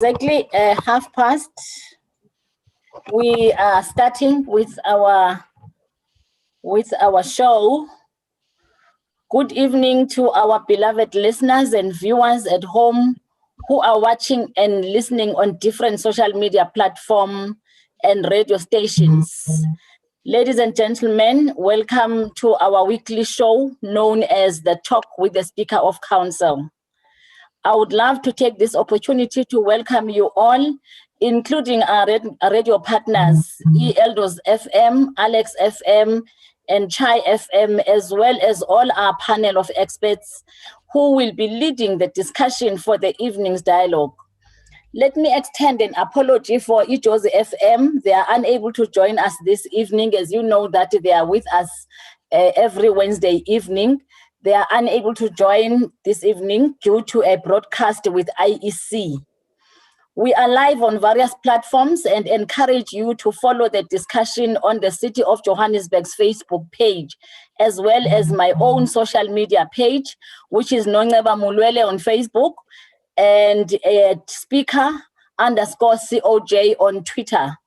Exactly past. We are starting with our show. Good evening to our beloved listeners and viewers at home who are watching and listening on different social media platforms and radio stations. Ladies and gentlemen, welcome to our weekly show known as The Talk with the Speaker of Council. I would love to take this opportunity to welcome you all, including our radio partners, Eldos FM, Alex FM, and Chai FM, as well as all our panel of experts who will be leading the discussion for the evening's dialogue. Let me extend an apology for Eldos FM. They are unable to join us this evening. As you know that they are with us every Wednesday evening. They are unable to join this evening due to a broadcast with IEC. We are live on various platforms and encourage you to follow the discussion on the City of Johannesburg's Facebook page, as well as my own social media page, which is Nongeba Mulwele on Facebook, and speaker_COJ on Twitter.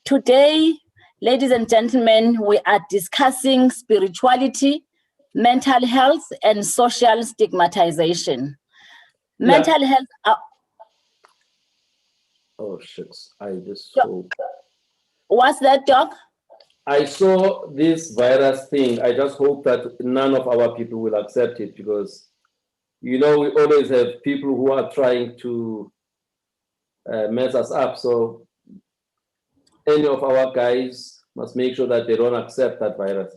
Today, ladies and gentlemen, we are discussing spirituality, mental health, and social stigmatization. Mental health. Oh shit! I just saw. What's that, Doc? I saw this virus thing. I just hope that none of our people will accept it because, you know, we always have people who are trying to mess us up. So any of our guys must make sure that they don't accept that virus.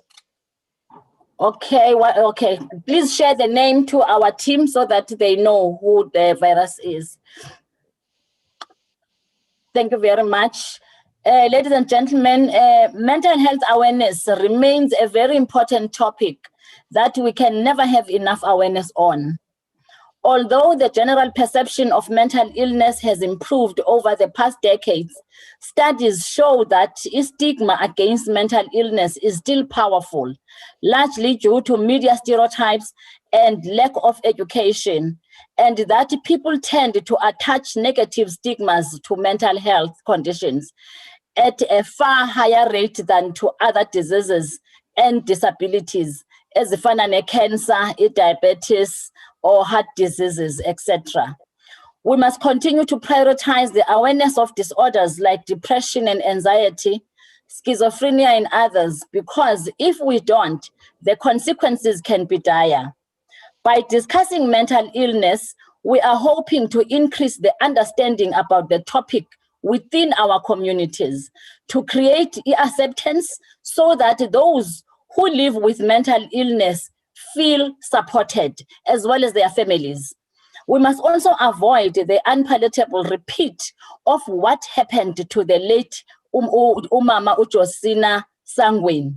Okay, okay. Please share the name to our team so that they know who the virus is. Thank you very much. Ladies and gentlemen, mental health awareness remains a very important topic that we can never have enough awareness on. Although the general perception of mental illness has improved over the past decades, studies show that stigma against mental illness is still powerful, largely due to media stereotypes and lack of education, and that people tend to attach negative stigmas to mental health conditions at a far higher rate than to other diseases and disabilities, as cancer, diabetes, or heart diseases, etc. We must continue to prioritize the awareness of disorders like depression and anxiety, schizophrenia, and others, because if we don't, the consequences can be dire. By discussing mental illness, we are hoping to increase the understanding about the topic within our communities, to create acceptance so that those who live with mental illness feel supported, as well as their families. We must also avoid the unpalatable repeat of what happened to the late Umama Ujosina Sangweni.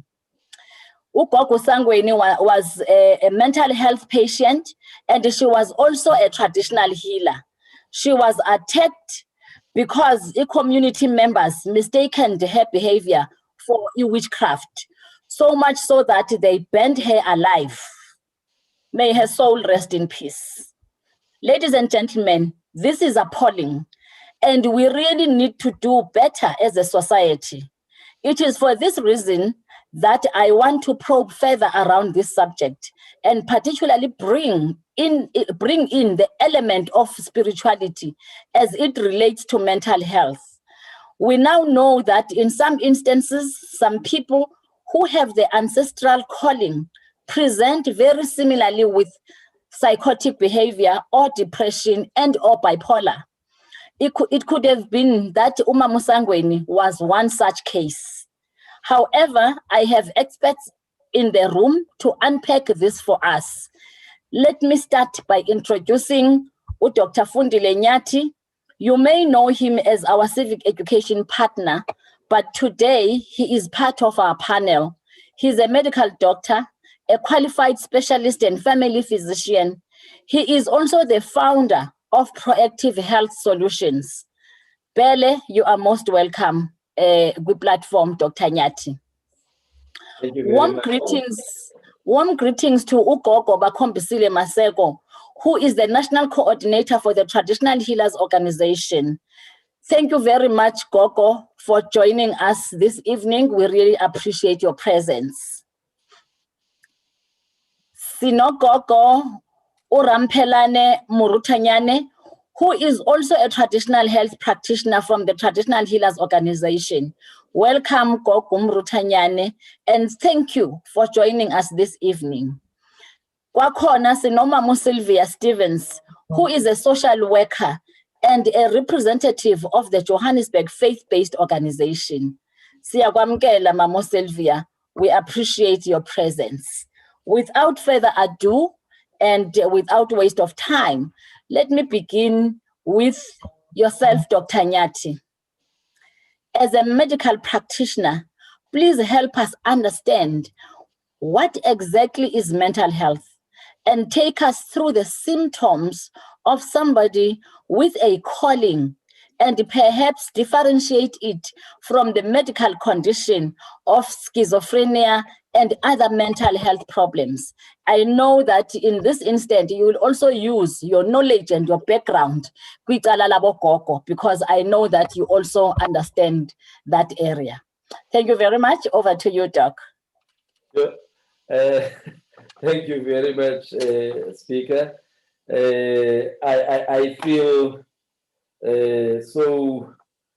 Ugogo Sangweni was a mental health patient, and she was also a traditional healer. She was attacked because community members mistaken her behavior for witchcraft, so much so that they burned her alive. May her soul rest in peace. Ladies and gentlemen, this is appalling, and we really need to do better as a society. It is for this reason that I want to probe further around this subject, and particularly bring in the element of spirituality as it relates to mental health. We now know that in some instances, some people who have the ancestral calling present very similarly with psychotic behavior or depression and or bipolar. It could have been that Uma Musangweni was one such case. However, I have experts in the room to unpack this for us. Let me start by introducing Dr. Fundile Nyati. You may know him as our civic education partner, but today he is part of our panel. He's a medical doctor, a qualified specialist and family physician. He is also the founder of Proactive Health Solutions. Bele, you are most welcome. Good platform, Dr. Nyati. Thank you very much. Warm greetings to Ugogo Bakhombisile Maseko, who is the National Coordinator for the Traditional Healers Organization. Thank you very much, Gogo, for joining us this evening. We really appreciate your presence. Sino Gogo Uramphelane Murutanyane, who is also a traditional health practitioner from the Traditional Healers Organization. Welcome, Gogo Murutanyane, and thank you for joining us this evening. Kwakhona sinomama Sylvia Stevens, who is a social worker and a representative of the Johannesburg Faith-Based Organization. Siyakwamkela, Mama Sylvia, we appreciate your presence. Without further ado, and without waste of time, let me begin with yourself, Dr. Nyati. As a medical practitioner, please help us understand what exactly is mental health and take us through the symptoms of somebody with a calling and perhaps differentiate it from the medical condition of schizophrenia and other mental health problems. I know that in this instant, you will also use your knowledge and your background, because I know that you also understand that area. Thank you very much. Over to you, Doc. Thank you very much, Speaker. I feel so,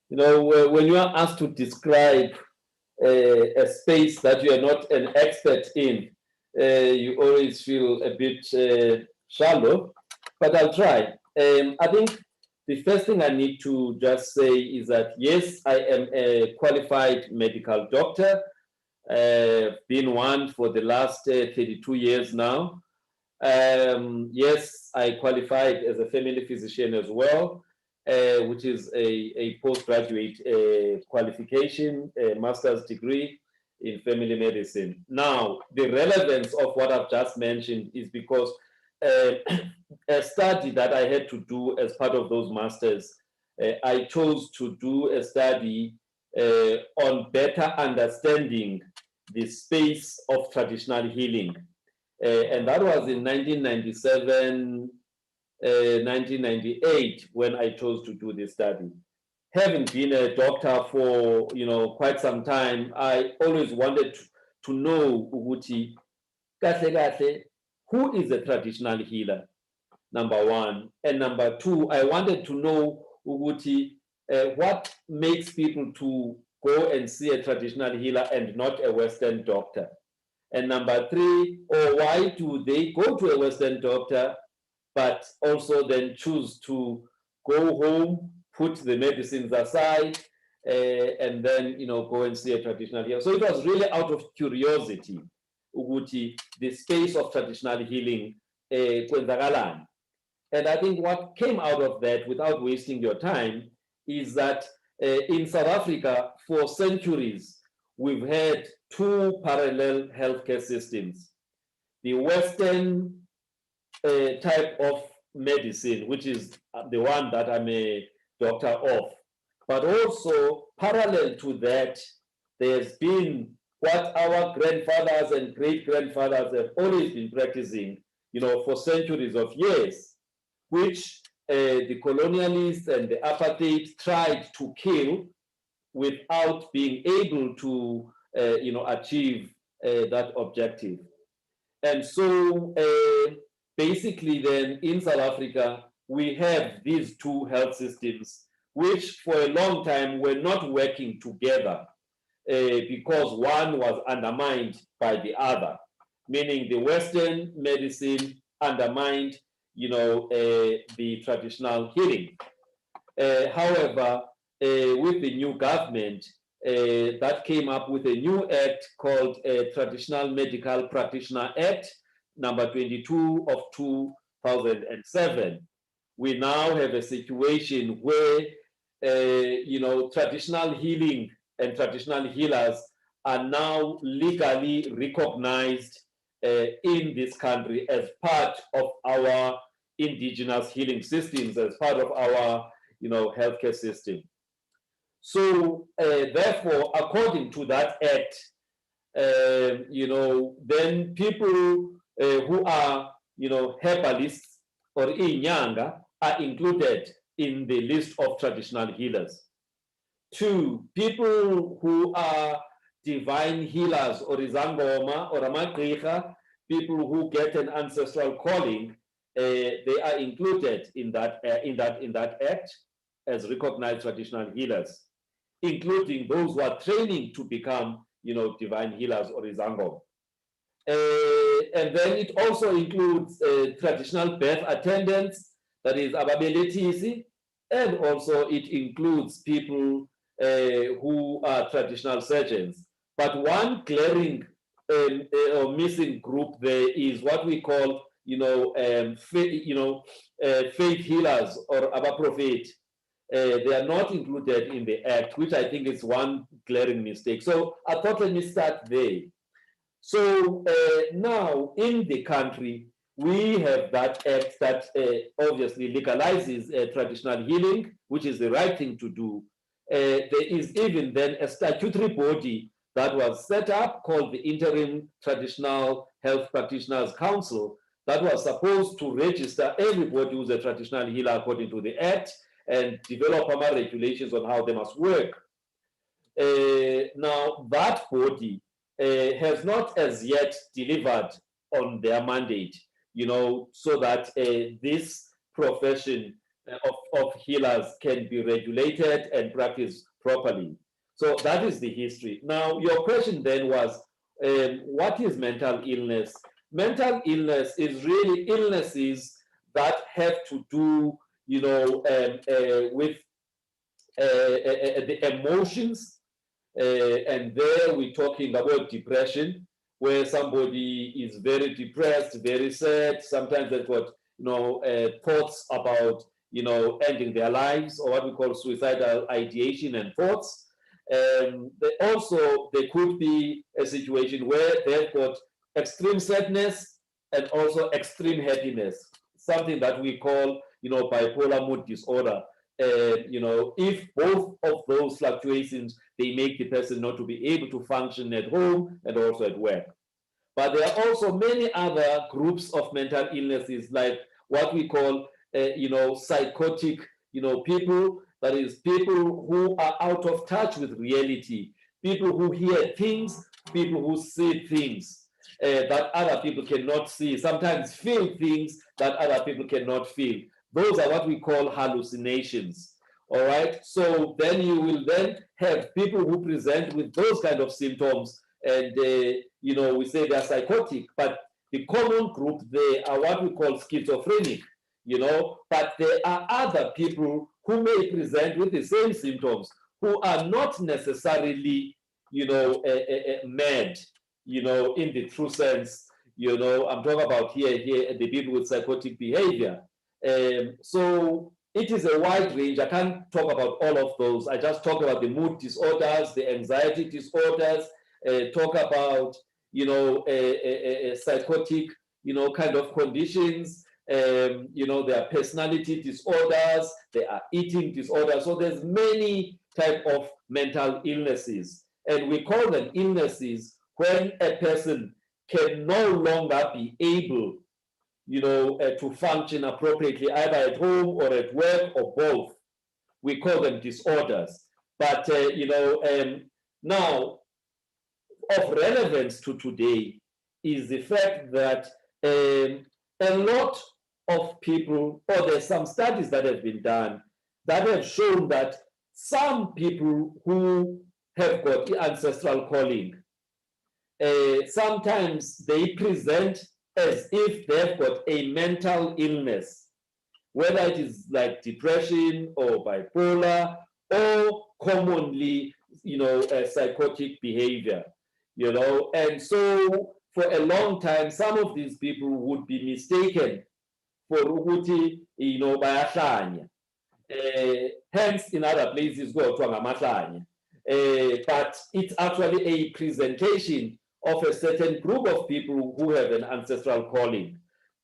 when you are asked to describe a space that you are not an expert in, you always feel a bit shallow, but I'll try. I think the first thing I need to just say is that, yes, I am a qualified medical doctor. Been one for the last 32 years now. Yes, I qualified as a family physician as well, which is a postgraduate qualification, a master's degree in family medicine. Now, the relevance of what I've just mentioned is because a study that I had to do as part of those masters, I chose to do a study on better understanding the space of traditional healing. And that was in 1997, 1998, when I chose to do this study. Having been a doctor for quite some time, I always wanted to know Uguti, who is a traditional healer, number one. And number two, I wanted to know Uguti, what makes people to go and see a traditional healer and not a Western doctor? And number three, or why do they go to a Western doctor, but also then choose to go home, put the medicines aside, and then go and see a traditional healer? So it was really out of curiosity, Uguti, the space of traditional healing, kwenzakalani. And I think what came out of that, without wasting your time, is that in South Africa, for centuries, we've had two parallel healthcare systems. The Western type of medicine, which is the one that I'm a doctor of, but also parallel to that, there's been what our grandfathers and great-grandfathers have always been practicing, for centuries of years, which the colonialists and the apartheid tried to kill without being able to achieve that objective. And so basically then in South Africa, we have these two health systems, which for a long time were not working together because one was undermined by the other, meaning the Western medicine undermined the traditional healing. However, with the new government that came up with a new act called Traditional Medical Practitioner Act, number 22 of 2007, we now have a situation where traditional healing and traditional healers are now legally recognized in this country as part of our indigenous healing systems, as part of our healthcare system. So therefore, according to that act, then people who are herbalists or inyanga are included in the list of traditional healers. 2, people who are divine healers or izangoma or amagqirha, people who get an ancestral calling, they are included in that act as recognized traditional healers, including those who are training to become, divine healers or izangoma. And then it also includes traditional birth attendants, that is ababelethisi, and also it includes people who are traditional surgeons. But one glaring or missing group there is what we call, faith healers or abaprophet. They are not included in the act, which I think is one glaring mistake. So I thought let me start there. So now in the country, we have that act that obviously legalizes traditional healing, which is the right thing to do. There is even then a statutory body that was set up called the Interim Traditional Health Practitioners Council that was supposed to register everybody who's a traditional healer according to the act and develop regulations on how they must work. Now that body has not as yet delivered on their mandate, so that this profession of healers can be regulated and practiced properly. So that is the history. Now, your question then was, what is mental illness? Mental illness is really illnesses that have to do, with the emotions. And there we're talking about depression, where somebody is very depressed, very sad. Sometimes they've got, thoughts about, ending their lives, or what we call suicidal ideation and thoughts. There could be a situation where they've got extreme sadness and also extreme happiness, something that we call, bipolar mood disorder. If both of those fluctuations, they make the person not to be able to function at home and also at work. But there are also many other groups of mental illnesses, like what we call, psychotic, people, that is people who are out of touch with reality, people who hear things, people who see things that other people cannot see, sometimes feel things that other people cannot feel. Those are what we call hallucinations. All right. So then you will then have people who present with those kind of symptoms, and we say they're psychotic, but the common group they are what we call schizophrenic. But there are other people who may present with the same symptoms who are not necessarily, mad, in the true sense. I'm talking about here the people with psychotic behavior. So it is a wide range. I can't talk about all of those. I just talk about the mood disorders, the anxiety disorders, talk about, psychotic, kind of conditions. There are personality disorders, there are eating disorders. So there's many type of mental illnesses. And we call them illnesses when a person can no longer be able to function appropriately, either at home or at work or both. We call them disorders. But, now, of relevance to today is the fact that a lot of people, or there's some studies that have been done that have shown that some people who have got the ancestral calling, sometimes they present as if they've got a mental illness, whether it is like depression or bipolar or commonly, a psychotic behavior, and so for a long time, some of these people would be mistaken for ukuthi, bayahlanya. Hence, in other places, go to ngamahlanya. But it's actually a presentation of a certain group of people who have an ancestral calling.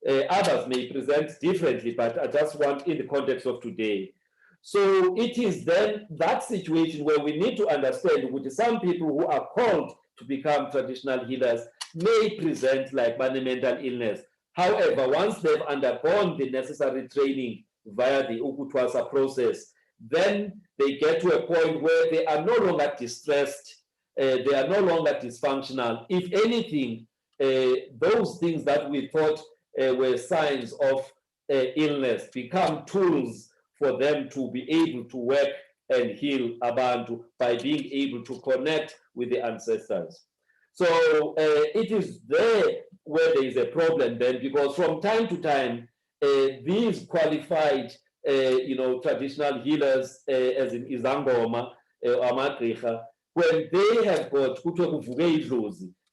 Others may present differently, but I just want in the context of today. So it is then that situation where we need to understand which some people who are called to become traditional healers may present like mental illness. However, once they've undergone the necessary training via the Ukutwasa process, then they get to a point where they are no longer distressed, they are no longer dysfunctional. If anything, those things that we thought were signs of illness become tools for them to be able to work and heal abantu by being able to connect with the ancestors. So it is there where there is a problem then, because from time to time, these qualified, traditional healers, as in Izangoma, Amagriha, when they have got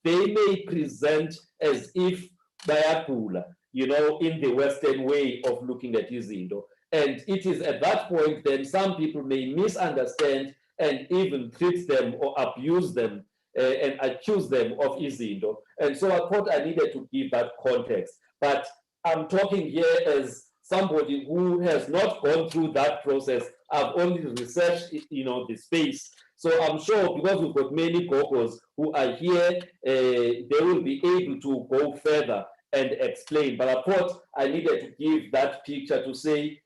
they may present as if bayagula, in the Western way of looking at izinto. And it is at that point then some people may misunderstand and even treat them or abuse them and accuse them of izinto. And so I thought I needed to give that context. But I'm talking here as somebody who has not gone through that process. I've only researched, the space. So I'm sure because we've got many gogos who are here, they will be able to go further and explain. But I thought I needed to give that picture to say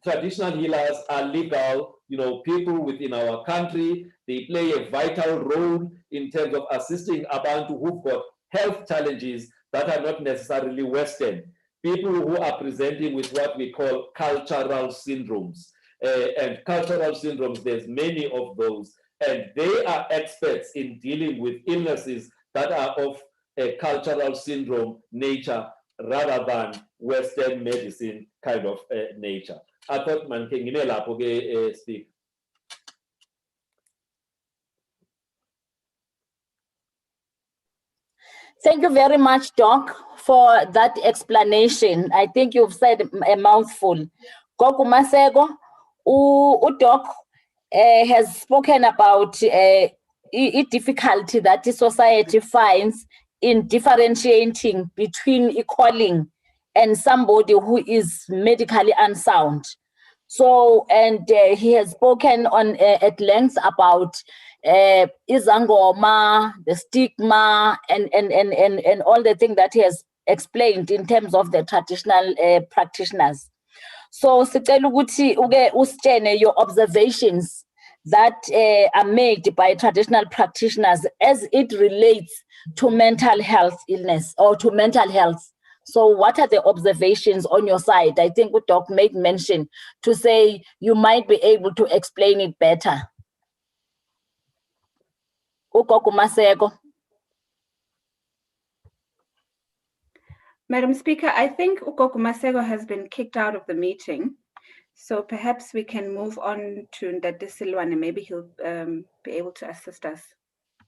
traditional healers are legal, people within our country. They play a vital role in terms of assisting abantu who've got health challenges that are not necessarily Western. People who are presenting with what we call cultural syndromes. And cultural syndromes, there's many of those. And they are experts in dealing with illnesses that are of a cultural syndrome nature rather than Western medicine kind of nature. I thought man can speak. Thank you very much, Doc, for that explanation. I think you've said a mouthful. Gogo Masego, Doc has spoken about the difficulty that the society finds in differentiating between calling and somebody who is medically unsound. So, and he has spoken on at length about izangoma, the stigma, and all the things that he has explained in terms of the traditional practitioners. So, sicela ukuthi uke usitshene your observations that are made by traditional practitioners as it relates to mental health illness or to mental health. So what are the observations on your side? I think Doc made mention to say you might be able to explain it better. Ugogo Masego. Madam Speaker, I think Ugogo Masego has been kicked out of the meeting. So perhaps we can move on to Ndate Silwane, and maybe he'll be able to assist us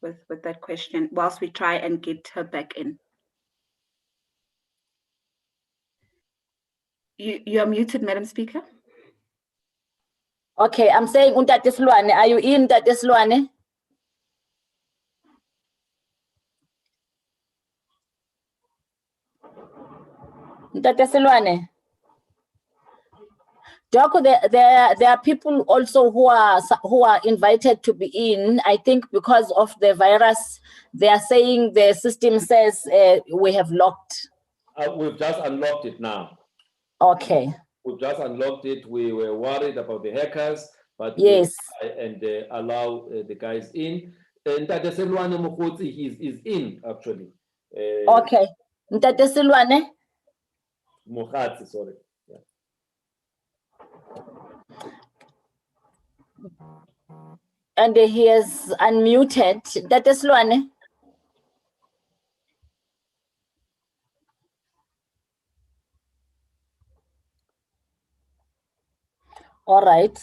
with that question whilst we try and get her back in. You are muted, Madam Speaker. Okay, I'm saying Ndate Silwane. Are you in, Ndate Silwane? Ndate Silwane. Doc, there are people also who are invited to be in. I think because of the virus, they are saying the system says we have locked. We've just unlocked it now. Okay. We've just unlocked it. We were worried about the hackers, but yes, we'll try and allow the guys in. Ndate Silwane Mokgotsi is in actually. Okay. Ndate Silwane. Mokgatsi, sorry. Yeah. And he is unmuted. Ndate Silwane. All right.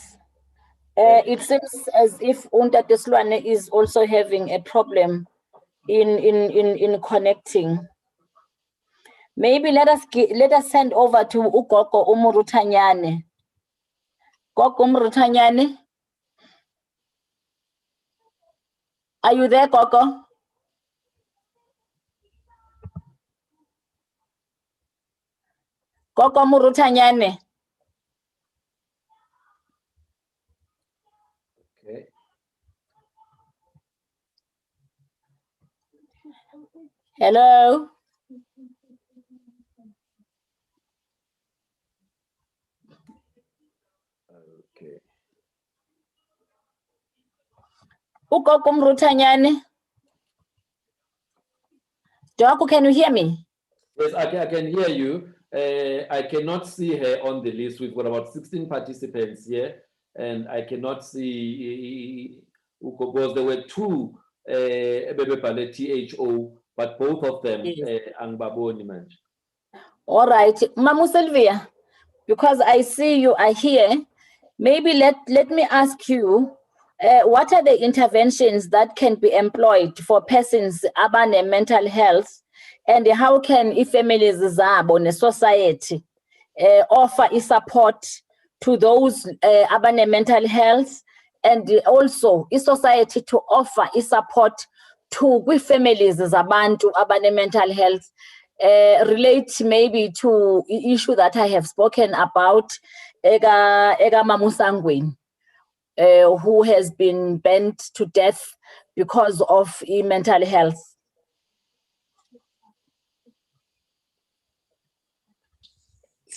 It seems as if Ndate Silwane is also having a problem in connecting. Maybe let us send over to Ugogo Umurutanyane. Gogo Umurutanyane. Are you there, Gogo? Gogo Umurutanyane. Okay. Hello. Ugogo Mruthanyane. Doc, can you hear me? Yes, I can hear you. I cannot see her on the list. We've got about 16 participants here, and I cannot see because there were two THO, but both of them Angbaboni manje. All right, Mamu Sylvia, because I see you are here, maybe let me ask you, what are the interventions that can be employed for persons abane mental health, and how can families zabo ne society offer support to those abane mental health, and also society to offer support to families zabantu abane mental health, relate maybe to issue that I have spoken about, Ega Mamusangwin, who has been burnt to death because of mental health.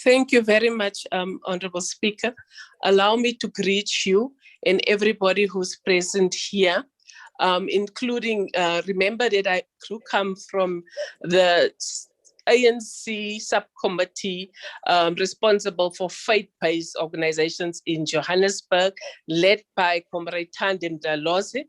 Thank you very much, Honorable Speaker. Allow me to greet you and everybody who's present here, including, remember that I come from the ANC subcommittee responsible for faith-based organizations in Johannesburg, led by Comrade Tandem Daloze.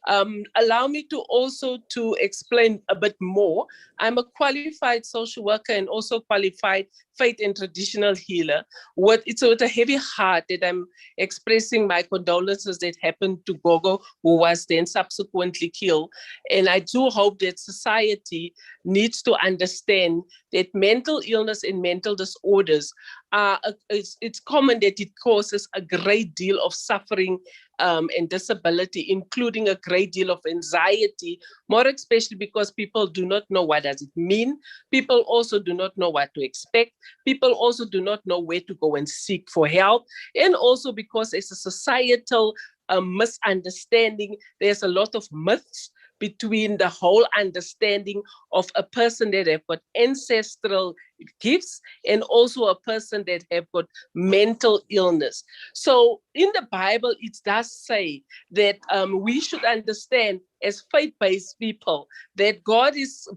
Allow me to also to explain a bit more. I'm a qualified social worker and also qualified faith and traditional healer. It's with a heavy heart that I'm expressing my condolences that happened to Gogo, who was then subsequently killed. And I do hope that society needs to understand that mental illness and mental disorders it's common that it causes a great deal of suffering and disability, including a great deal of anxiety, more especially because people do not know what does it mean. People also do not know what to expect. People also do not know where to go and seek for help. And also because it's a societal misunderstanding, there's a lot of myths between the whole understanding of a person that have got ancestral gifts and also a person that have got mental illness. So in the Bible, it does say that we should understand as faith-based people that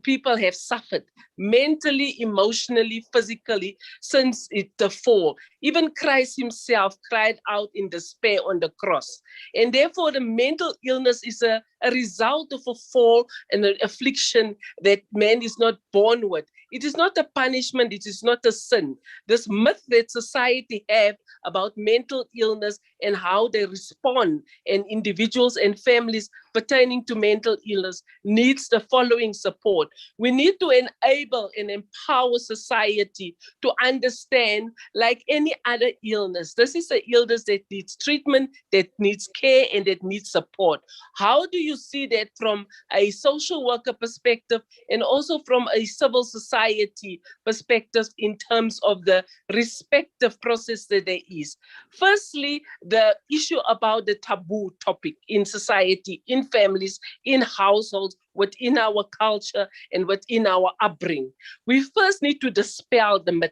people have suffered mentally, emotionally, physically since the fall. Even Christ himself cried out in despair on the cross. And therefore the mental illness is a result of a fall and an affliction that man is not born with. It is not a punishment, it is not a sin. This myth that society have about mental illness and how they respond, and individuals and families pertaining to mental illness needs the following support. We need to enable and empower society to understand, like any other illness, this is an illness that needs treatment, that needs care, and that needs support. How do you see that from a social worker perspective and also from a civil society perspective in terms of the respective process that there is? Firstly, the issue about the taboo topic in society, in families, in households, within our culture and within our upbringing. We first need to dispel the myth.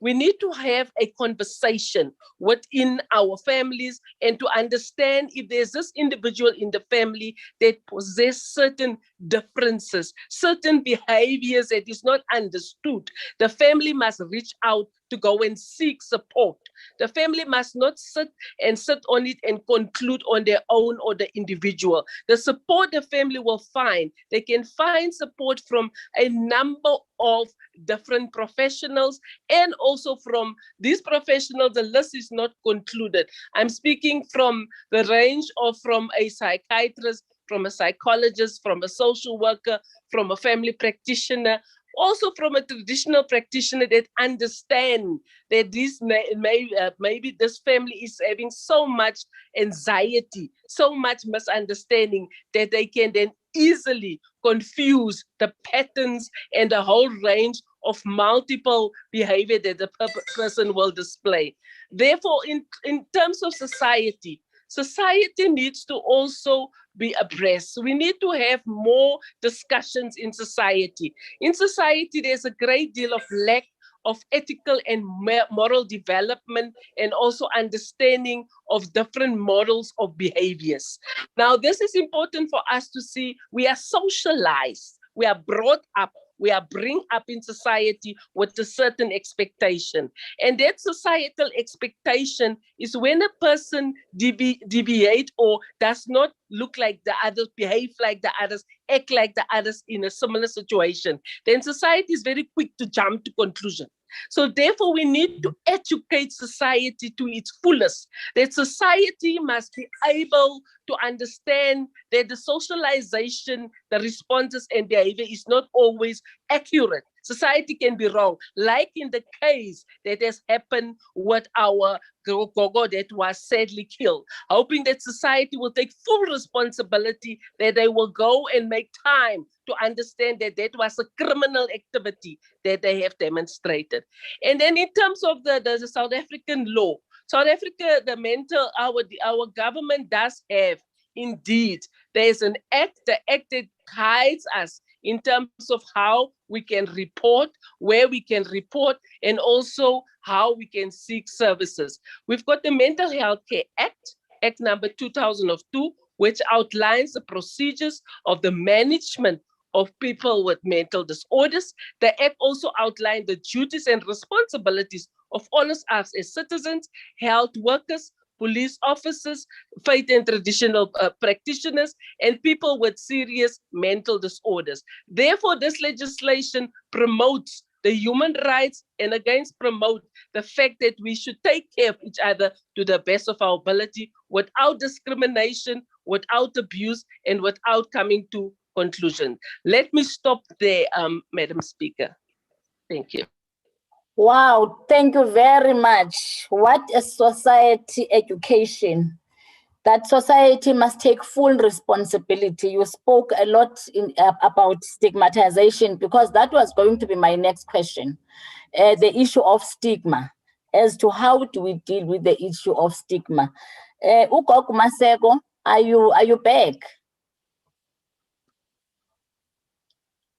We need to have a conversation within our families and to understand if there's this individual in the family that possess certain differences, certain behaviors that is not understood. The family must reach out to go and seek support. The family must not sit on it and conclude on their own or the individual. The support the family will find, they can find support from a number of different professionals, and also from these professionals, the list is not concluded. I'm speaking from the range of from a psychiatrist, from a psychologist, from a social worker, from a family practitioner, also from a traditional practitioner that understand that this maybe this family is having so much anxiety, so much misunderstanding that they can then easily confuse the patterns and the whole range of multiple behavior that the person will display. Therefore, in terms of society needs to also be abreast. We need to have more discussions in society. In society, there's a great deal of lack of ethical and moral development, and also understanding of different models of behaviors. Now, this is important for us to see. We are socialized, we are brought up, we are bring up in society with a certain expectation. And that societal expectation is when a person deviate or does not look like the others, behave like the others, act like the others in a similar situation, then society is very quick to jump to conclusion. So therefore, we need to educate society to its fullest, that society must be able to understand that the socialization, the responses and behavior is not always accurate. Society can be wrong, like in the case that has happened with our Gogo that was sadly killed. Hoping that society will take full responsibility, that they will go and make time to understand that that was a criminal activity that they have demonstrated. And then in terms of the South African law, South Africa, our government does have, indeed, there's an act, the act that guides us in terms of how we can report, where we can report, and also how we can seek services. We've got the Mental Health Care Act, Act number 2002, which outlines the procedures of the management of people with mental disorders. The Act also outlined the duties and responsibilities of all of us as citizens, health workers, police officers, faith and traditional practitioners, and people with serious mental disorders. Therefore, this legislation promotes the human rights and against promote the fact that we should take care of each other to the best of our ability without discrimination, without abuse, and without coming to conclusion. Let me stop there, Madam Speaker. Thank you. Wow, thank you very much. What a society education. That society must take full responsibility. You spoke a lot about stigmatization, because that was going to be my next question. The issue of stigma, as to how do we deal with the issue of stigma. Ugogo Masego, are you back?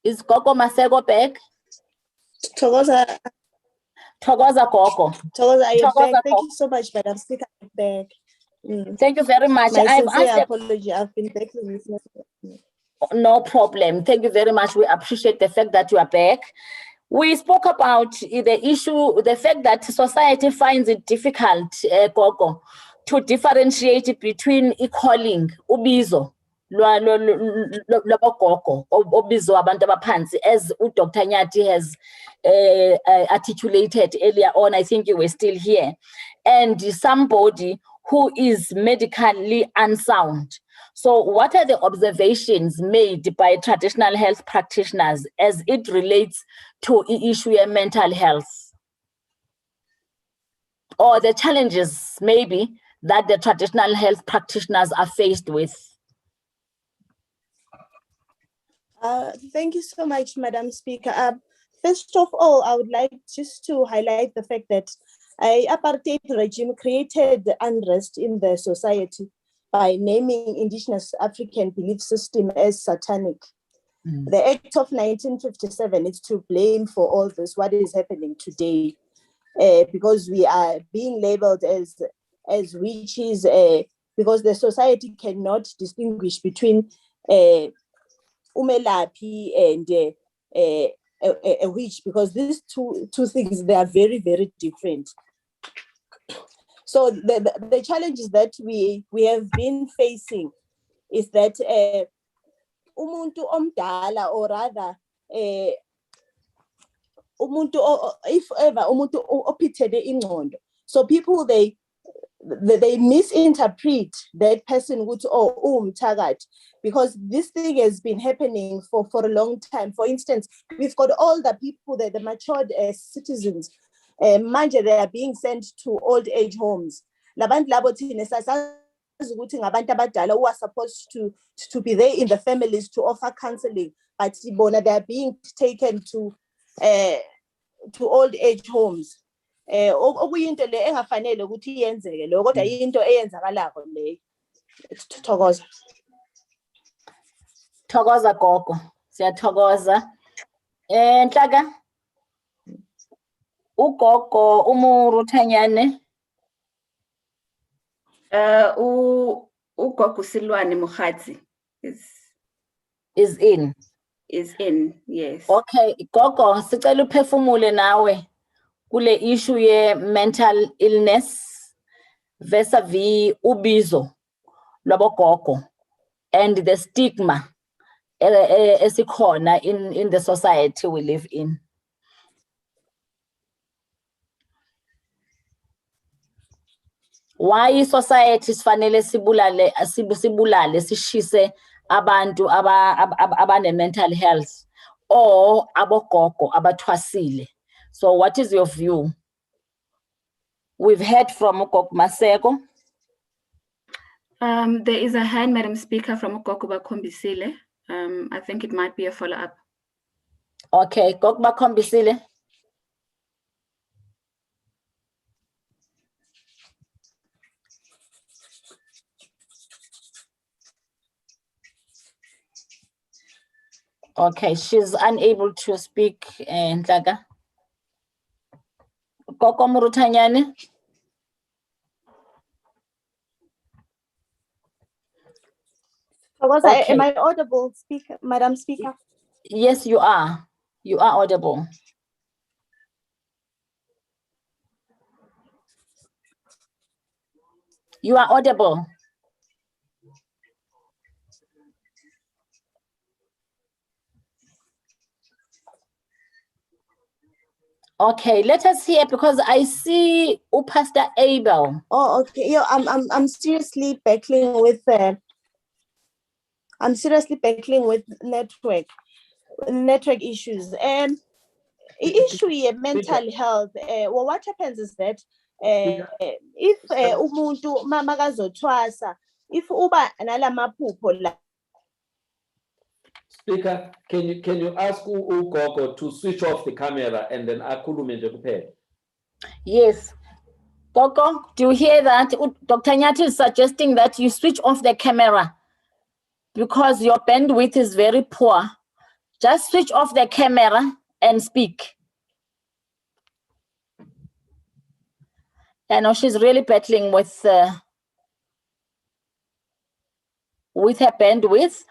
Is Gogo Masego back? Thokoza, Gogo. are you Thokoza back? Thank Gogo. you so much, Madam Speaker. I'm back. Thank you very much. My I've sincere asked apology. I've been back. No problem. Thank you very much. We appreciate the fact that you are back. We spoke about the issue, the fact that society finds it difficult, Gogo, to differentiate between calling ubizo lwabogogo obizo abantu abaphansi, as Dr. Nyati has articulated earlier on. I think you were still here, and somebody who is medically unsound. So what are the observations made by traditional health practitioners as it relates to the issue of mental health, or the challenges maybe that the traditional health practitioners are faced with? Thank you so much, Madam Speaker. First of all, I would like just to highlight the fact that apartheid regime created unrest in the society by naming indigenous African belief system as satanic. The Act of 1957 is to blame for all this, what is happening today, because we are being labeled as witches, because the society cannot distinguish between umelapi and a witch, because these two things, they are very, very different. So the challenges that we have been facing is that umuntu omdala, or rather umuntu, if ever umuntu ophethele ingqondo, so people they misinterpret that person ukuthi umthakathi, because this thing has been happening for a long time. For instance, we've got all the people, the matured citizens, manje they are being sent to old age homes. Labantu labo thina sasazi ukuthi ngabantu abadala who are supposed to be there in the families to offer counseling, but bona they are being taken to old age homes. Okuyinto le engafanele ukuthi iyenzeke lo, kodwa into eyenzakalako le. Thokoza. Thokoza Gogo, siyathokoza. Nhlaka, Ugogo Umuruthanyane Ugogo Silwane Mukhatsi is in. is in, yes. Okay, Gogo, sicela uphefumule nawe kule issue ye mental illness vis-a-vis ubizo lwabogogo and the stigma esikhona in the society we live in. Why society sifanele sibulale sishise abantu abane mental health or abogogo abathwasile? So what is your view? We've heard from Ugogo Masego. There is a hand, Madam Speaker, from Ugogo Bakombisile. I think it might be a follow-up. Okay, Ugogo Bakombisile. Okay, she's unable to speak, Nhlaga. Gogo Muruthanyane. Okay. Am I audible, Speaker, Madam Speaker? Yes, you are. You are audible. You are audible. Okay, let us hear, because I see Pastor Abel. Oh, okay. Yeah, I'm seriously battling with network issues. Issue here, mental health. Well, what happens is that if umuntu makazothwasa, if uba nalamaphupho la. Speaker, can you ask Ugogo to switch off the camera and then akhulume nje kuphela? Yes. Gogo, do you hear that? Dr. Nyati is suggesting that you switch off the camera because your bandwidth is very poor. Just switch off the camera and speak. I know she's really battling with her bandwidth.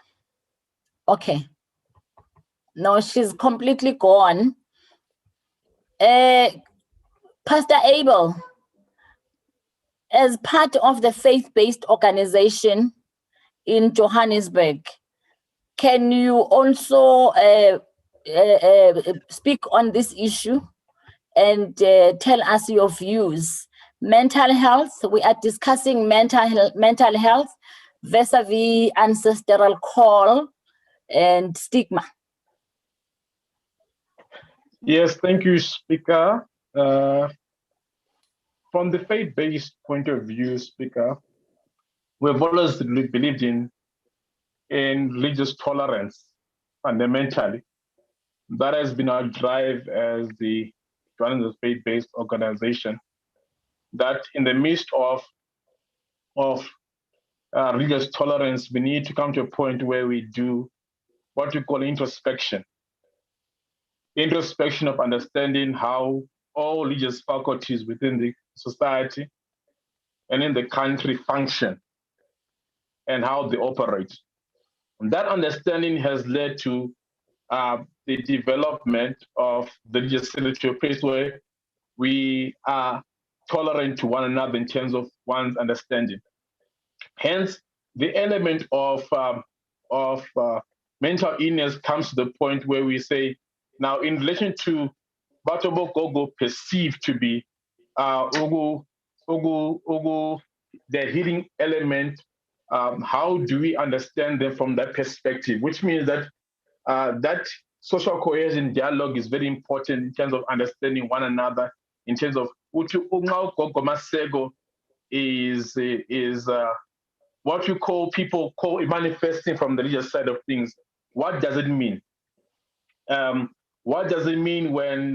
Okay. No, she's completely gone. Pastor Abel, as part of the faith-based organization in Johannesburg, can you also speak on this issue and tell us your views? Mental health, we are discussing mental health vis-a-vis ancestral call and stigma. Yes, thank you, Speaker. From the faith-based point of view, Speaker, we've always believed in religious tolerance fundamentally. That has been our drive as the Johannesburg faith-based organization, that in the midst of religious tolerance, we need to come to a point where we do what we call introspection of understanding how all religious faculties within the society and in the country function and how they operate. And that understanding has led to the development of the religious to a place where we are tolerant to one another in terms of one's understanding. Hence, the element of mental illness comes to the point where we say, now in relation to what Gogo perceived to be the healing element, how do we understand them from that perspective? Which means that that social cohesion dialogue is very important in terms of understanding one another, in terms of Gogo Masego is what you call people call manifesting from the religious side of things. What does it mean? What does it mean when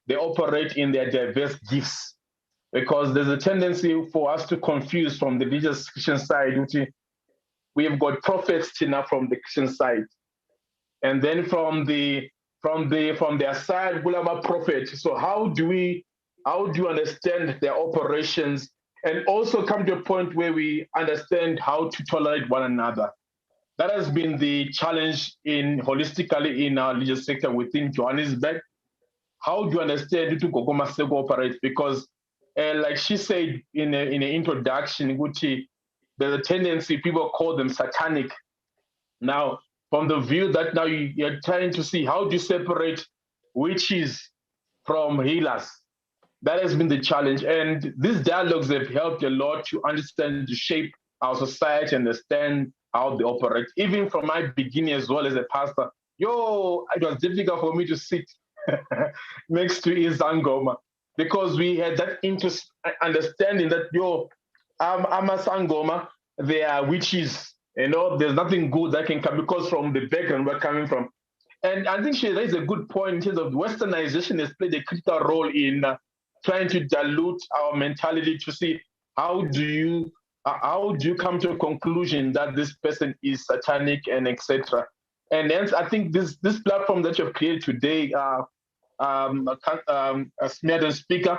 they operate in their diverse gifts? Because there's a tendency for us to confuse from the religious Christian side, which we have got prophets now from the Christian side. And then from the from their side, Gulama Prophet. So how do you understand their operations and also come to a point where we understand how to tolerate one another? That has been the challenge holistically in our religious sector within Johannesburg. How do you understand to Kokoma Sego operates? Because like she said in an introduction, Gucci, there's a tendency, people call them satanic. Now, from the view that now you're trying to see how do you separate witches from healers? That has been the challenge. And these dialogues have helped a lot to understand, to shape our society, understand how they operate. Even from my beginning as well as a pastor, it was difficult for me to sit next to Isangoma because we had that understanding that, I'm a Sangoma, they are witches. There's nothing good that can come because from the background we're coming from. And I think she raised a good point in terms of westernization has played a critical role in trying to dilute our mentality to see how do you come to a conclusion that this person is satanic and etc. And hence, I think this platform that you've created today, Smeared and Speaker,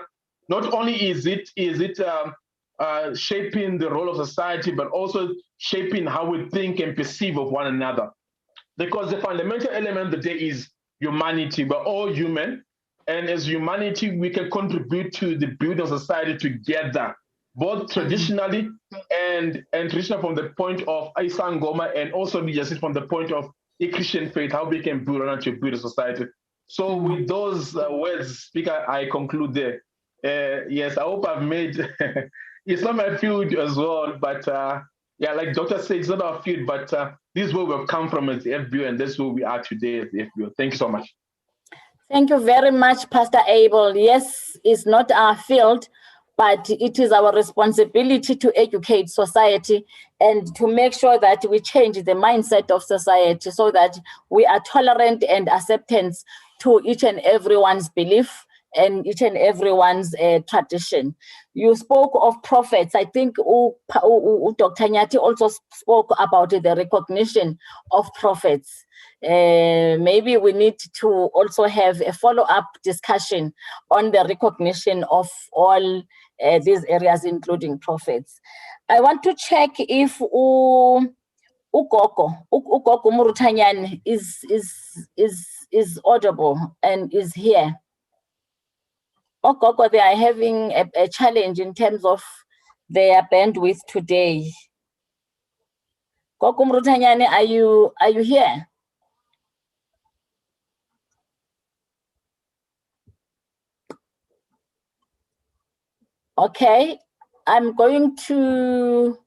not only is it shaping the role of society, but also shaping how we think and perceive of one another. Because the fundamental element of the day is humanity. We're all human. And as humanity, we can contribute to the building of society together, both traditionally and traditional from the point of Isangoma and also just from the point of a Christian faith, how we can build on to build a society. So with those words, Speaker, I conclude there. Yes, I hope I've made, it's not my field as well, but yeah, like Dr. said, it's not our field, but this is where we've come from as the FBO, and that's where we are today as the FBO. Thank you so much. Thank you very much, Pastor Abel. Yes, it's not our field, but it is our responsibility to educate society and to make sure that we change the mindset of society so that we are tolerant and acceptance to each and everyone's belief and each and everyone's tradition. You spoke of prophets. I think Dr. Nyati also spoke about the recognition of prophets. Maybe we need to also have a follow-up discussion on the recognition of all these areas, including prophets. I want to check if Ugogo Murutanyane is audible and is here. Ogogo, they are having a challenge in terms of their bandwidth today. Gogo Murutanyane, are you here? Okay, I'm going to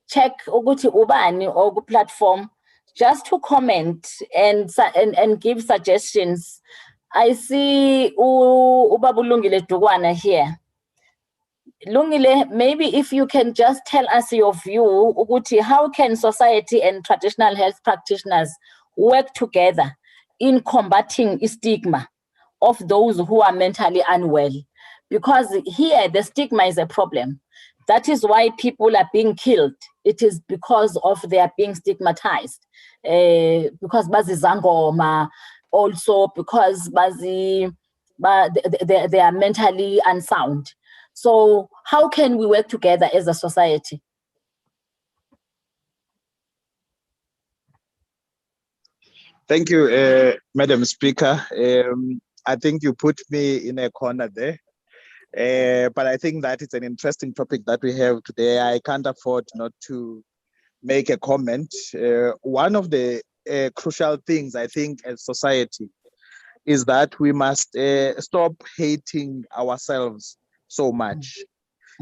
check Uguti Ubani or platform just to comment and give suggestions. I see Ubabu Lungile Dugwana here. Lungile, maybe if you can just tell us your view, Uguti, how can society and traditional health practitioners work together in combating stigma of those who are mentally unwell? Because here the stigma is a problem. That is why people are being killed. It is because of their being stigmatized. Because bazi zangoma, also because they are mentally unsound. So how can we work together as a society? Thank you, Madam Speaker. I think you put me in a corner there. But I think that it's an interesting topic that we have today. I can't afford not to make a comment. One of the crucial things, I think, as society is that we must stop hating ourselves so much.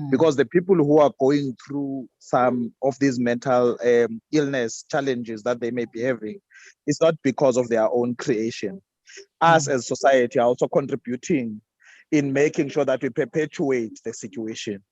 Because the people who are going through some of these mental illness challenges that they may be having, it's not because of their own creation. Us as society are also contributing in making sure that we perpetuate the situation.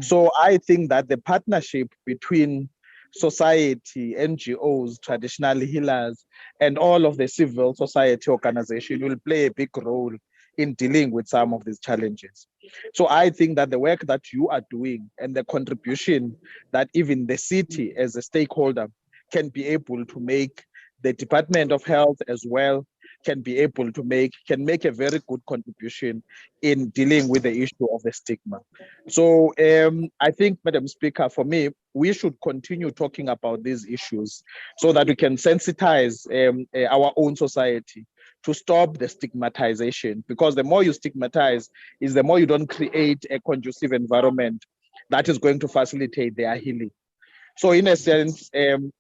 So I think that the partnership between society, NGOs, traditional healers, and all of the civil society organization will play a big role in dealing with some of these challenges. So I think that the work that you are doing and the contribution that even the city as a stakeholder can be able to make, the Department of Health as well, can be able to make a very good contribution in dealing with the issue of the stigma. So I think, Madam Speaker, for me, we should continue talking about these issues so that we can sensitize our own society to stop the stigmatization, because the more you stigmatize is the more you don't create a conducive environment that is going to facilitate their healing. So in a sense,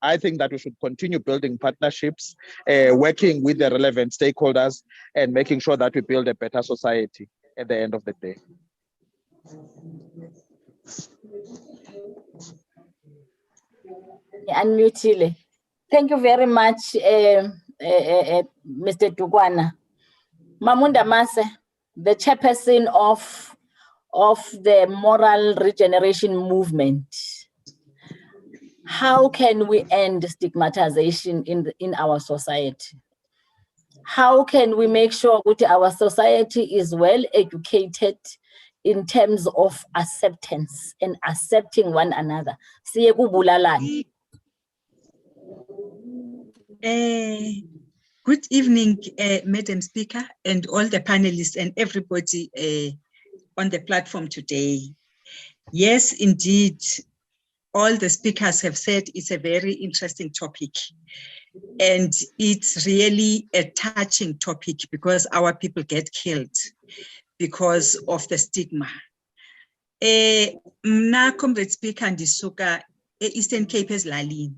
I think that we should continue building partnerships, working with the relevant stakeholders, and making sure that we build a better society at the end of the day. Unmute. Thank you very much, Mr. Dugwana. Mamunda Mase, the chairperson of the moral regeneration movement. How can we end stigmatization in our society? How can we make sure that our society is well educated in terms of acceptance and accepting one another? Siye kubulalana. Good evening, Madam Speaker, and all the panelists and everybody on the platform today. Yes, indeed, all the speakers have said it's a very interesting topic. And it's really a touching topic because our people get killed because of the stigma. Mna comrade speaker ndisuka Eastern Cape ezilalini,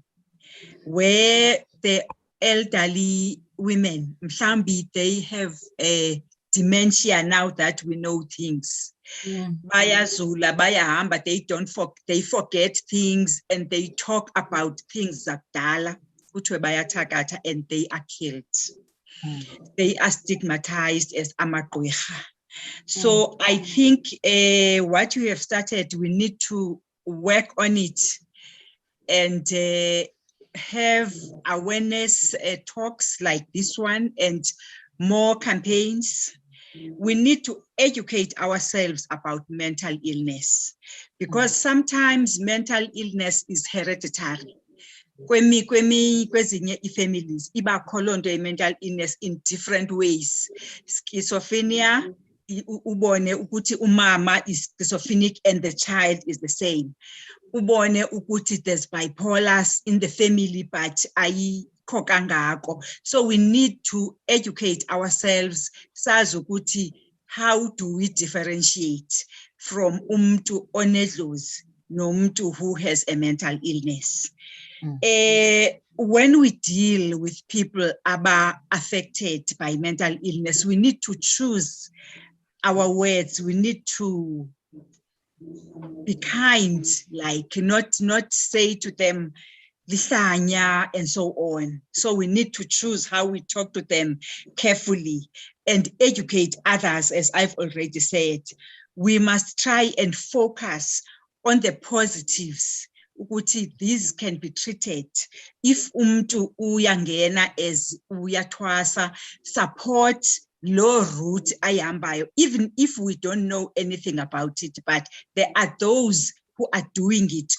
where the elderly women, mhlambi, they have a dementia now that we know things. Bayazula, bayahamba, they forget things and they talk about things zakudala, and they are killed. They are stigmatized as amagqwirha. So I think what we have started, we need to work on it and have awareness talks like this one and more campaigns. We need to educate ourselves about mental illness because sometimes mental illness is hereditary. Kwezinye families, iba kholondo mental illness in different ways. Schizophrenia, ubone ukuthi umama is schizophrenic and the child is the same. Ubone ukuthi there's bipolar in the family, but ayikho kangako. So we need to educate ourselves. Sazi ukuthi how do we differentiate from umuntu onedlozi nomuntu who has a mental illness? When we deal with people affected by mental illness, we need to choose our words. We need to be kind, like not say to them, lisanya, and so on. So we need to choose how we talk to them carefully and educate others, as I've already said. We must try and focus on the positives. These can be treated. If umtu uyangena as uyathwasa, support low route ayambayo, even if we don't know anything about it, but there are those who are doing it,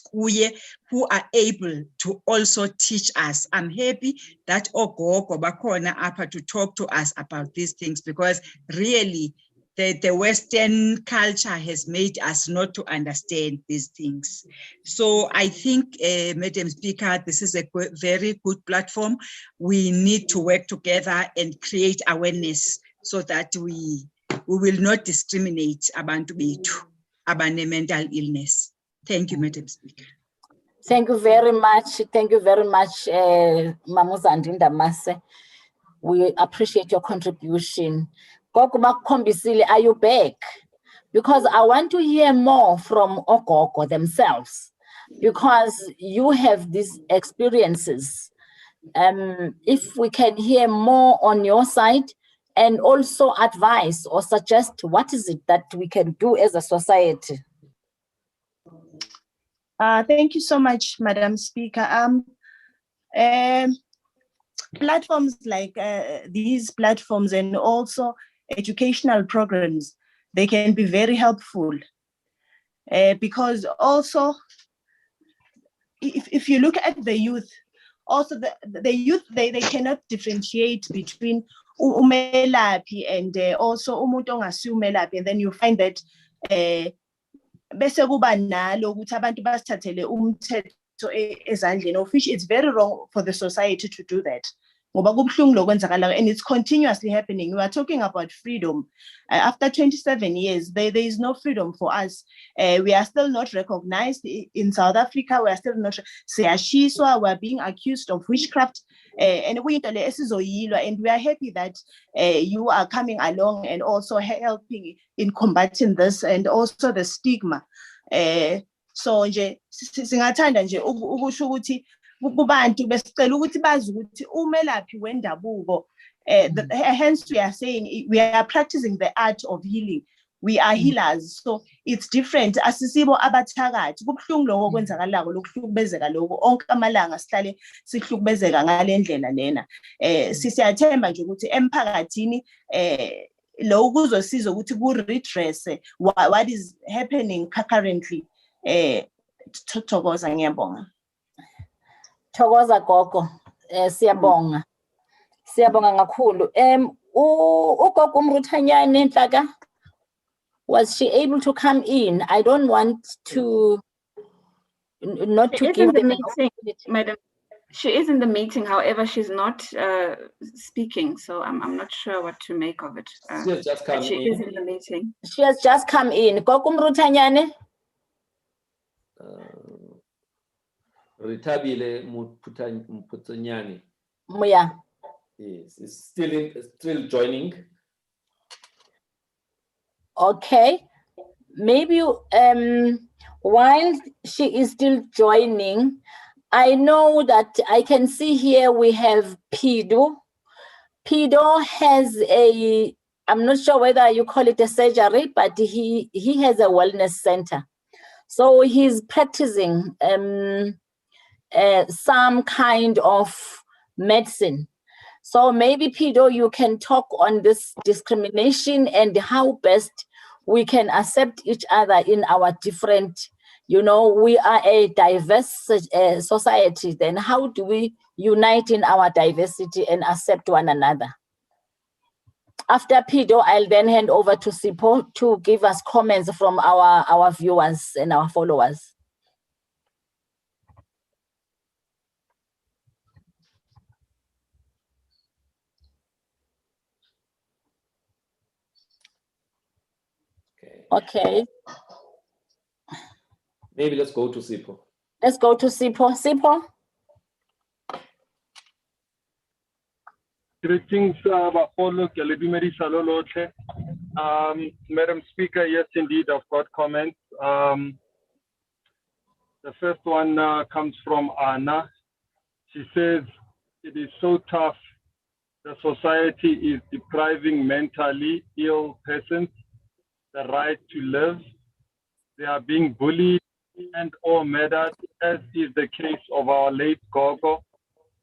who are able to also teach us. I'm happy that ogogo bakhona apha to talk to us about these things, because really the Western culture has made us not to understand these things. So I think, Madam Speaker, this is a very good platform. We need to work together and create awareness so that we will not discriminate abantu bethu abane mental illness. Thank you, Madam Speaker. Thank you very much. Thank you very much, Mamuzandi Ndamase. We appreciate your contribution. Gogo Kombisile, are you back? Because I want to hear more from Ogogo themselves, because you have these experiences. If we can hear more on your side and also advise or suggest what is it that we can do as a society. Thank you so much, Madam Speaker. Platforms like these platforms and also educational programs, they can be very helpful because also if you look at the youth, also the youth, they cannot differentiate between umelaphi and also umuntu ongasiyo umelaphi, and then you find that bese kuba nalo ukuthi abantu basithathele umthetho ezandleni, of which it's very wrong for the society to do that. Ngoba kubuhlungu lokwenzakala, and it's continuously happening. We are talking about freedom. After 27 years, there is no freedom for us. We are still not recognized in South Africa. We are still not. We are being accused of witchcraft. And we are happy that you are coming along and also helping in combating this and also the stigma. So nje singathanda nje ukusho ukuthi kubantu besicela ukuthi bazi ukuthi umelaphi wendabuko, hence we are saying we are practicing the art of healing. We are healers, so it's different. Asisibo abathakathi, kubuhlungu lokho kwenzakalako lokuhlukubezeka lokho onke amalanga sihlale sihlukubezeka ngale ndlela lena. Siyathemba nje ukuthi emphakathini lo kuzosiza ukuthi ku redress what is happening currently. Thokoza, ngiyabonga. Thokoza gogo, siyabonga. Siyabonga kakhulu. Ugogo uMruthanyane Nhlaka, was she able to come in? I don't want to not to give the them meeting, madam. She is in the meeting, however, she's not speaking, so I'm not sure what to make of it. She has just come she in. is in the meeting. She has just come in. Gogo Mruthanyane. Ritabile Mputsanyani. Yeah. Yes, it's still joining. Okay. Maybe while she is still joining, I know that I can see here we have Pido. Pido has I'm not sure whether you call it a surgery, but he has a wellness center. So he's practicing some kind of medicine. So maybe Pido, you can talk on this discrimination and how best we can accept each other in our different, we are a diverse society. Then how do we unite in our diversity and accept one another? After Pido, I'll then hand over to Sipho to give us comments from our viewers and our followers. Okay. Maybe let's go to Sipho. Let's go to Sipho. Sipho? Greetings, Madam Speaker. Yes, indeed, I've got comments. The first one comes from Anna. She says, it is so tough. The society is depriving mentally ill persons the right to live. They are being bullied and or murdered, as is the case of our late Gogo.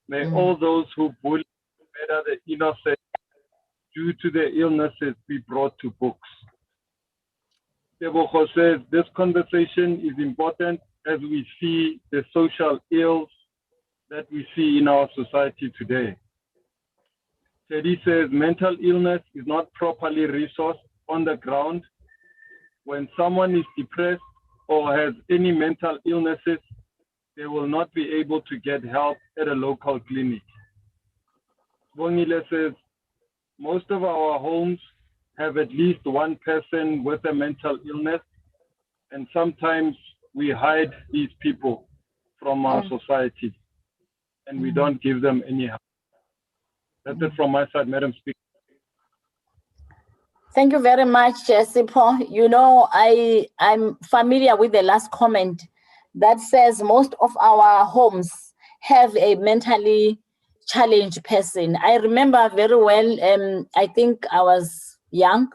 May all those who bully and murder the innocent due to their illnesses be brought to books. Tebogo says this conversation is important as we see the social ills that we see in our society today. Teddy says mental illness is not properly resourced on the ground. When someone is depressed or has any mental illnesses, they will not be able to get help at a local clinic. Bongile says, most of our homes have at least one person with a mental illness, and sometimes we hide these people from our society, and we don't give them any help. That's it from my side, Madam Speaker. Thank you very much, Sipho. I'm familiar with the last comment that says most of our homes have a mentally challenged person. I remember very well, I think I was young.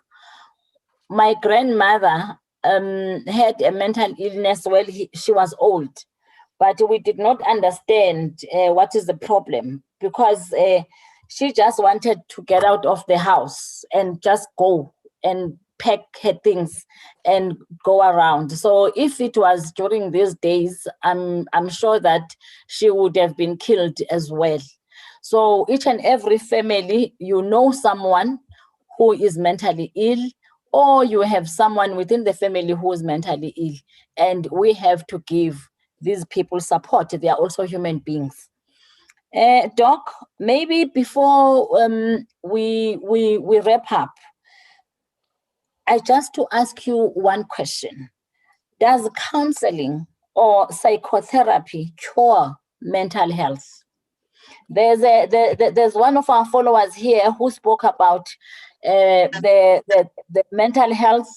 My grandmother had a mental illness while she was old, but we did not understand what is the problem because she just wanted to get out of the house and just go and pack her things and go around. So if it was during these days, I'm sure that she would have been killed as well. So each and every family, you know someone who is mentally ill, or you have someone within the family who is mentally ill, and we have to give these people support. They are also human beings. Doc, maybe before we wrap up, I just to ask you one question. Does counseling or psychotherapy cure mental health? There's one of our followers here who spoke about the mental health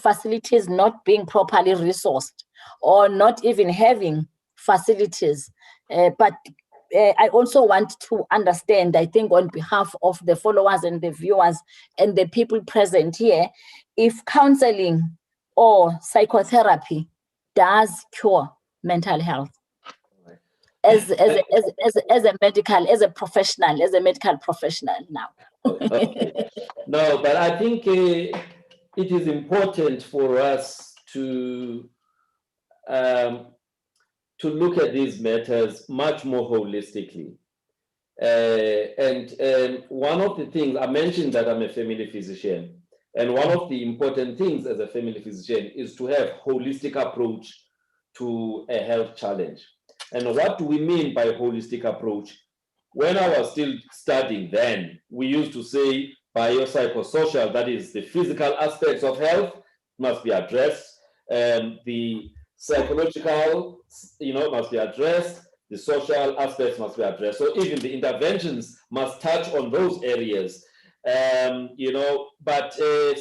facilities not being properly resourced, or not even having facilities. But I also want to understand, I think on behalf of the followers and the viewers and the people present here, if counseling or psychotherapy does cure mental health as a medical professional now. Okay. No, but I think it is important for us to look at these matters much more holistically. And one of the things, I mentioned that I'm a family physician, and one of the important things as a family physician is to have holistic approach to a health challenge. And what do we mean by holistic approach? When I was still studying then, we used to say biopsychosocial, that is the physical aspects of health must be addressed, the psychological, must be addressed, the social aspects must be addressed. So even the interventions must touch on those areas, but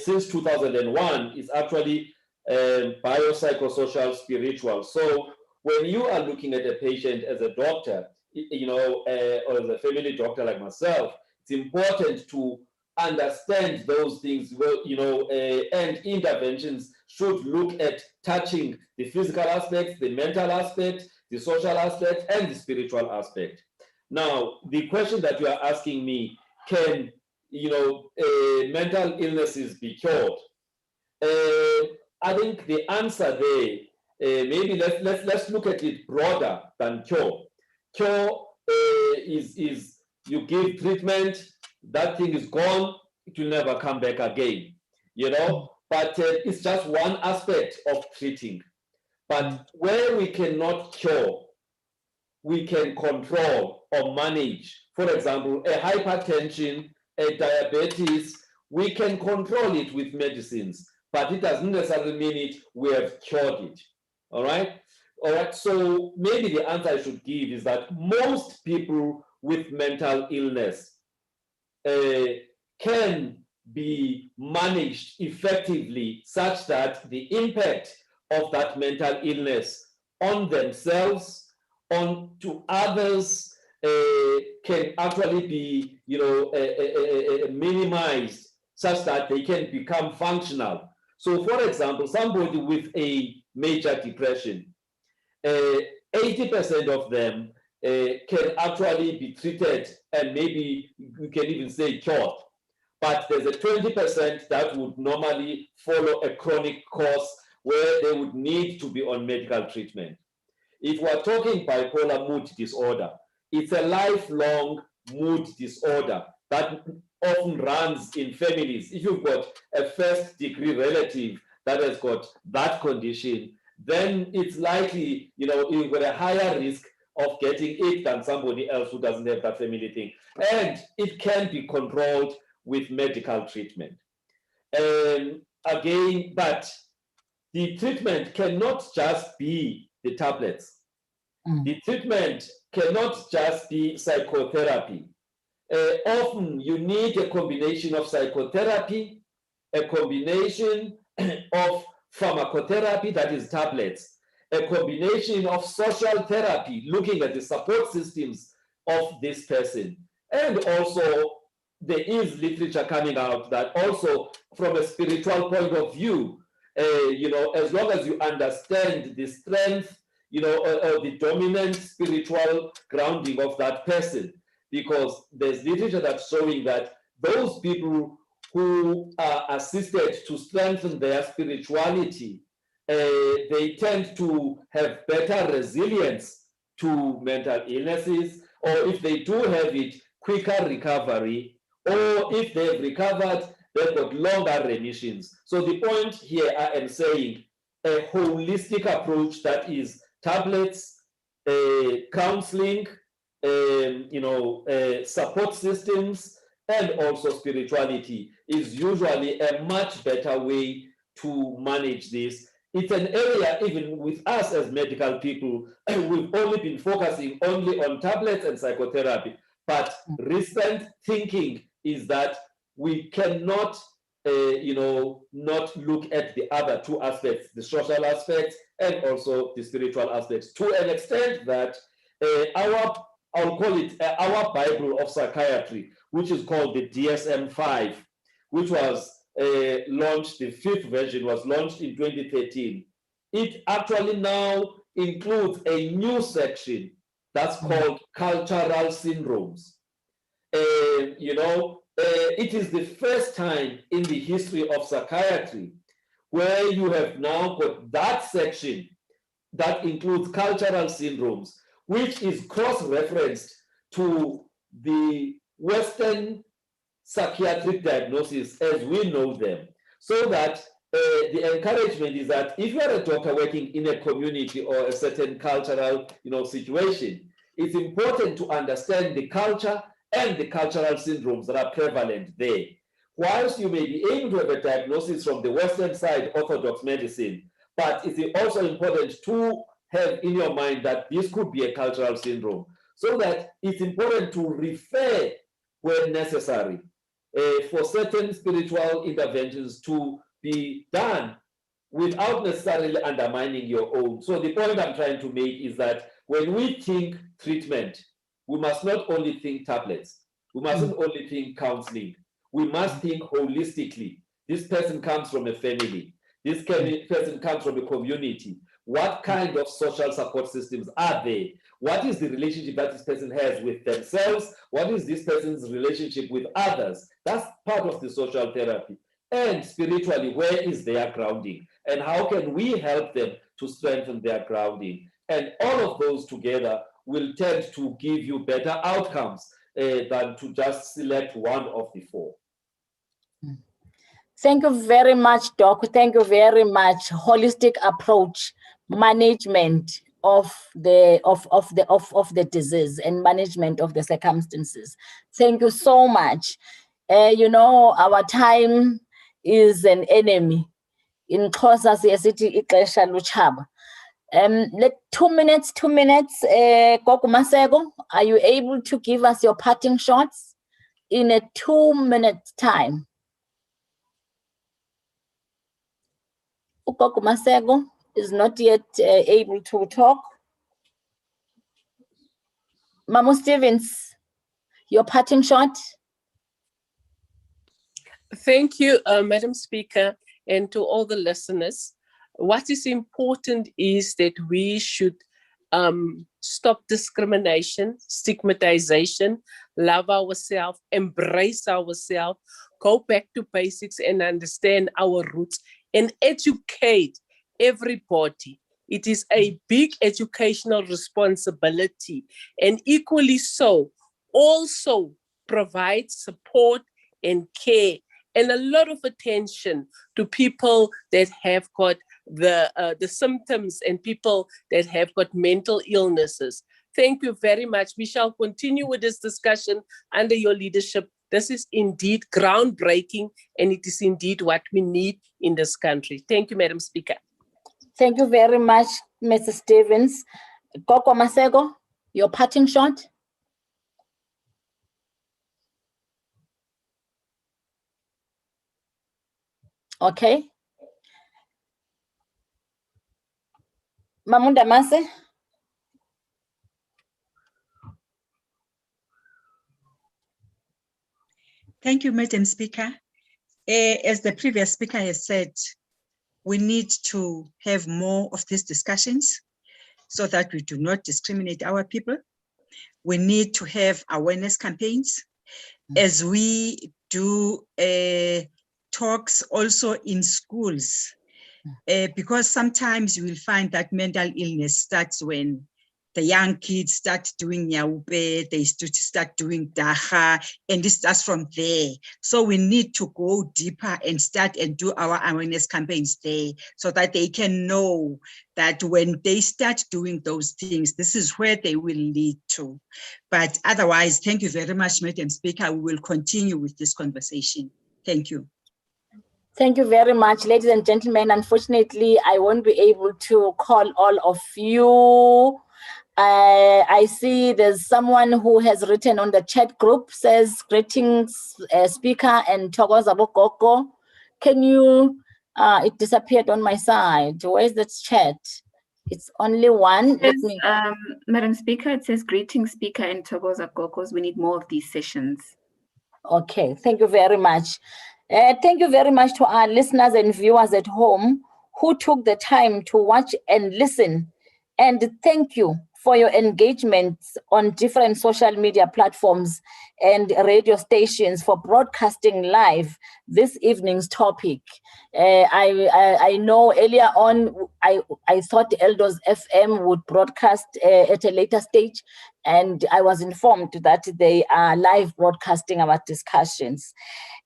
since 2001, it's actually biopsychosocial spiritual. So when you are looking at a patient as a doctor, or as a family doctor like myself, it's important to understand those things, and interventions should look at touching the physical aspects, the mental aspect, the social aspect, and the spiritual aspect. Now, the question that you are asking me, can mental illnesses be cured? I think the answer there, maybe let's look at it broader than cure. Cure is you give treatment, that thing is gone, it will never come back again, but it's just one aspect of treating. But where we cannot cure, we can control or manage. For example, a hypertension, a diabetes, we can control it with medicines, but it doesn't necessarily mean we have cured it. All right. So maybe the answer I should give is that most people with mental illness can be managed effectively, such that the impact of that mental illness on themselves, on to others, can actually be minimized, such that they can become functional. So for example, somebody with a major depression, 80% of them can actually be treated, and maybe we can even say cured. But there's a 20% that would normally follow a chronic course where they would need to be on medical treatment. If we're talking bipolar mood disorder, it's a lifelong mood disorder that often runs in families. If you've got a first-degree relative that has got that condition, then it's likely, you've got a higher risk of getting it than somebody else who doesn't have that family thing. And it can be controlled with medical treatment. Again, but the treatment cannot just be the tablets. The treatment cannot just be psychotherapy. Often you need a combination of psychotherapy, a combination of pharmacotherapy, that is tablets, a combination of social therapy, looking at the support systems of this person. And also, there is literature coming out that also from a spiritual point of view, as long as you understand the strength, or the dominant spiritual grounding of that person, because there's literature that's showing that those people who are assisted to strengthen their spirituality, they tend to have better resilience to mental illnesses, or if they do have it, quicker recovery, or if they've recovered, they've got longer remissions. So the point here I am saying a holistic approach, that is tablets, counseling, support systems, and also spirituality is usually a much better way to manage this. It's an area, even with us as medical people, we've only been focusing only on tablets and psychotherapy. But recent thinking is that we cannot, not look at the other two aspects, the social aspects and also the spiritual aspects, to an extent that I'll call it our Bible of psychiatry, which is called the DSM-5, which was launched, the 5th version was launched in 2013. It actually now includes a new section that's called cultural syndromes. It is the first time in the history of psychiatry where you have now got that section that includes cultural syndromes, which is cross-referenced to the Western psychiatric diagnosis as we know them. So that the encouragement is that if you are a doctor working in a community or a certain cultural situation, it's important to understand the culture and the cultural syndromes that are prevalent there. Whilst you may be able to have a diagnosis from the Western side, orthodox medicine, but it's also important to have in your mind that this could be a cultural syndrome, so that it's important to refer where necessary for certain spiritual interventions to be done without necessarily undermining your own. So the point I'm trying to make is that when we think treatment, we must not only think tablets, we mustn't only think counseling, we must think holistically. This person comes from a family, this person comes from a community. What kind of social support systems are there? What is the relationship that this person has with themselves? What is this person's relationship with others? That's part of the social therapy. And spiritually, where is their grounding? And how can we help them to strengthen their grounding? And all of those together will tend to give you better outcomes than to just select one of the four. Thank you very much, Doc. Thank you very much. Holistic approach, management of the disease and management of the circumstances. Thank you so much. Our time is an enemy. In Xhosa siyazithi ixesha lutshaba. Let 2 minutes. Gogo Masego, are you able to give us your parting shots in a 2-minute time? Gogo Masego is not yet able to talk. Mamo Stevens, your parting shot. Thank you, Madam Speaker, and to all the listeners. What is important is that we should stop discrimination, stigmatization, love ourselves, embrace ourselves, go back to basics and understand our roots and educate everybody. It is a big educational responsibility, and equally so, also provide support and care and a lot of attention to people that have got the symptoms and people that have got mental illnesses. Thank you very much. We shall continue with this discussion under your leadership. This is indeed groundbreaking, and it is indeed what we need in this country. Thank you, Madam Speaker. Thank you very much, Mr. Stevens. Gogo Masego, your parting shot. Okay. Mamunda Mase. Thank you, Madam Speaker. As the previous speaker has said, we need to have more of these discussions so that we do not discriminate our people. We need to have awareness campaigns as we do talks also in schools, because sometimes you will find that mental illness starts when the young kids start doing nyaupe, they start doing daha, and it starts from there. So we need to go deeper and start and do our awareness campaigns there so that they can know that when they start doing those things, this is where they will lead to. But otherwise, thank you very much, Madam Speaker. We will continue with this conversation. Thank you. Thank you very much, ladies and gentlemen. Unfortunately, I won't be able to call all of you. I see there's someone who has written on the chat group, says, greetings, speaker and Thokoza Bokoko. Can you, it disappeared on my side. Where's the chat? It's only one. It says, Madam Speaker, it says, greetings, speaker and Thokoza Gokos. We need more of these sessions. Okay, thank you very much. Thank you very much to our listeners and viewers at home who took the time to watch and listen. And thank you for your engagement on different social media platforms and radio stations for broadcasting live this evening's topic. I know earlier on, I thought Eldos FM would broadcast at a later stage, and I was informed that they are live broadcasting our discussions.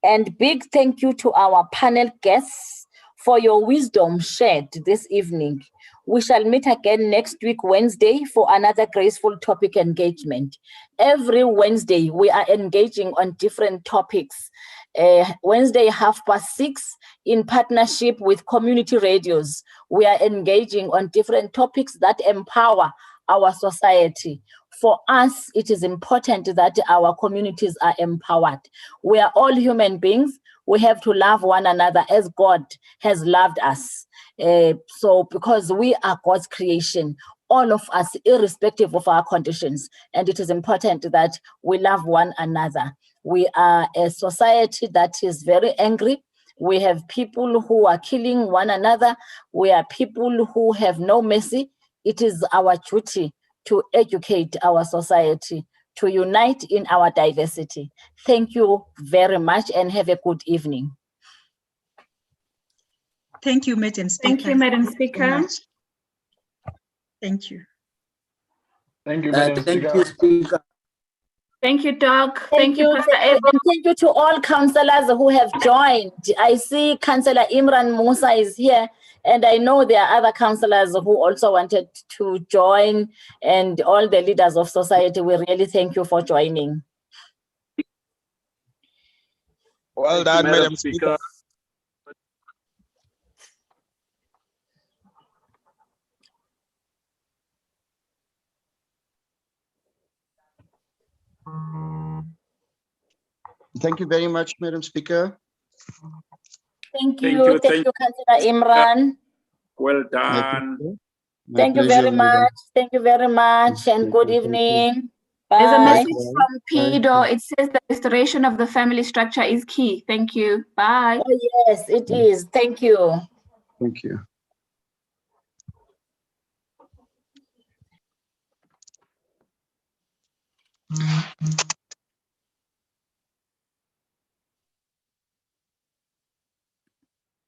And big thank you to our panel guests for your wisdom shared this evening. We shall meet again next week, Wednesday, for another graceful topic engagement. Every Wednesday, we are engaging on different topics. Wednesday, 6:30, in partnership with community radios, we are engaging on different topics that empower our society. For us, it is important that our communities are empowered. We are all human beings. We have to love one another as God has loved us. So because we are God's creation, all of us, irrespective of our conditions, and it is important that we love one another. We are a society that is very angry. We have people who are killing one another. We are people who have no mercy. It is our duty to educate our society, to unite in our diversity. Thank you very much and have a good evening. Thank you, Madam Speaker. Thank you, Madam Speaker. Thank you. Thank you, Madam Speaker. Thank you, Doc. Thank you, Pastor and thank you to all councillors who have joined. I see Councillor Imran Musa is here, and I know there are other councillors who also wanted to join, and all the leaders of society. We really thank you for joining. Well done, Madam Speaker. Thank you very much, Madam Speaker. Thank you, Councillor Imran. Well done. Thank you very much. Thank you very much, and good evening. Bye. There's a message from Pido. It says the restoration of the family structure is key. Thank you. Bye. Oh, yes, it is. Thank you. Thank you.